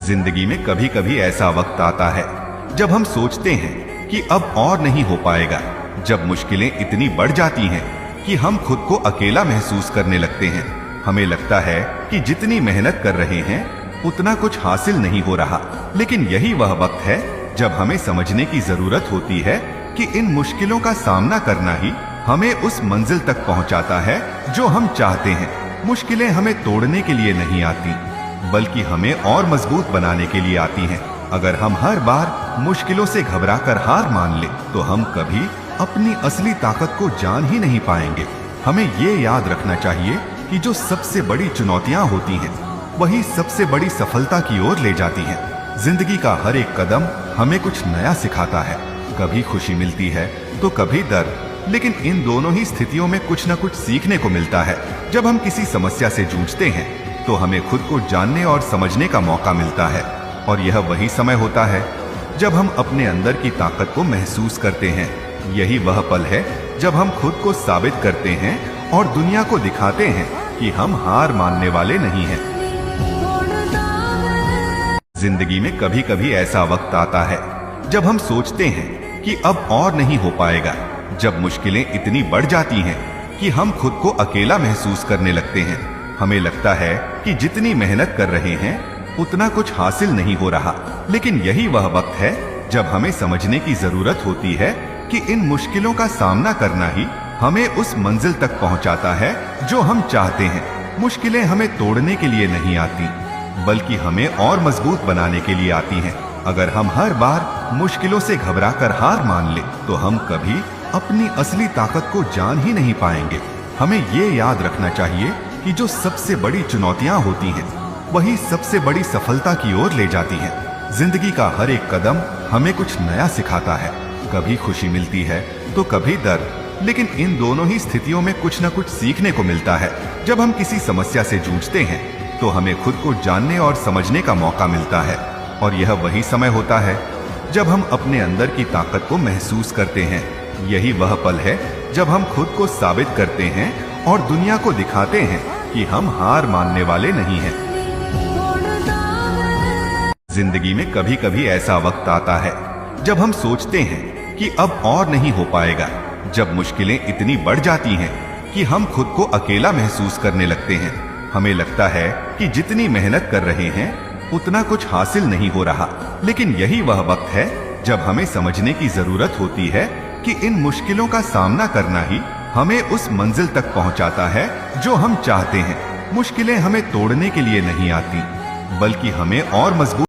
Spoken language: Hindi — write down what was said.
जिंदगी में कभी कभी ऐसा वक्त आता है जब हम सोचते हैं कि अब और नहीं हो पाएगा, जब मुश्किलें इतनी बढ़ जाती हैं कि हम खुद को अकेला महसूस करने लगते हैं। हमें लगता है कि जितनी मेहनत कर रहे हैं उतना कुछ हासिल नहीं हो रहा, लेकिन यही वह वक्त है जब हमें समझने की जरूरत होती है कि इन मुश्किलों का सामना करना ही हमें उस मंजिल तक पहुंचाता है जो हम चाहते हैं। मुश्किलें हमें तोड़ने के लिए नहीं आती, बल्कि हमें और मजबूत बनाने के लिए आती हैं। अगर हम हर बार मुश्किलों से घबराकर हार मान ले तो हम कभी अपनी असली ताकत को जान ही नहीं पाएंगे। हमें ये याद रखना चाहिए कि जो सबसे बड़ी चुनौतियां होती हैं वही सबसे बड़ी सफलता की ओर ले जाती हैं। जिंदगी का हर एक कदम हमें कुछ नया सिखाता है, कभी खुशी मिलती है तो कभी दर्द, लेकिन इन दोनों ही स्थितियों में कुछ न कुछ सीखने को मिलता है। जब हम किसी समस्या से जूझते हैं तो हमें खुद को जानने और समझने का मौका मिलता है, और यह वही समय होता है जब हम अपने अंदर की ताकत को महसूस करते हैं। यही वह पल है जब हम खुद को साबित करते हैं और दुनिया को दिखाते हैं कि हम हार मानने वाले नहीं हैं। जिंदगी में कभी कभी ऐसा वक्त आता है जब हम सोचते हैं कि अब और नहीं हो पाएगा, जब मुश्किलें इतनी बढ़ जाती हैं कि हम खुद को अकेला महसूस करने लगते हैं। हमें लगता है कि जितनी मेहनत कर रहे हैं उतना कुछ हासिल नहीं हो रहा, लेकिन यही वह वक्त है जब हमें समझने की जरूरत होती है कि इन मुश्किलों का सामना करना ही हमें उस मंजिल तक पहुंचाता है जो हम चाहते हैं। मुश्किलें हमें तोड़ने के लिए नहीं आती, बल्कि हमें और मजबूत बनाने के लिए आती हैं। अगर हम हर बार मुश्किलों से घबराकर हार मान ले तो हम कभी अपनी असली ताकत को जान ही नहीं पाएंगे। हमें ये याद रखना चाहिए कि जो सबसे बड़ी चुनौतियां होती हैं वही सबसे बड़ी सफलता की ओर ले जाती हैं। जिंदगी का हर एक कदम हमें कुछ नया सिखाता है, कभी खुशी मिलती है तो कभी दर्द, लेकिन इन दोनों ही स्थितियों में कुछ न कुछ सीखने को मिलता है। जब हम किसी समस्या से जूझते हैं तो हमें खुद को जानने और समझने का मौका मिलता है, और यह वही समय होता है जब हम अपने अंदर की ताकत को महसूस करते हैं। यही वह पल है जब हम खुद को साबित करते हैं और दुनिया को दिखाते हैं कि हम हार मानने वाले नहीं हैं। जिंदगी में कभी कभी ऐसा वक्त आता है जब हम सोचते हैं कि अब और नहीं हो पाएगा, जब मुश्किलें इतनी बढ़ जाती हैं कि हम खुद को अकेला महसूस करने लगते हैं। हमें लगता है कि जितनी मेहनत कर रहे हैं उतना कुछ हासिल नहीं हो रहा, लेकिन यही वह वक्त है जब हमें समझने की जरूरत होती है कि इन मुश्किलों का सामना करना ही हमें उस मंजिल तक पहुंचाता है जो हम चाहते हैं। मुश्किलें हमें तोड़ने के लिए नहीं आती, बल्कि हमें और मजबूत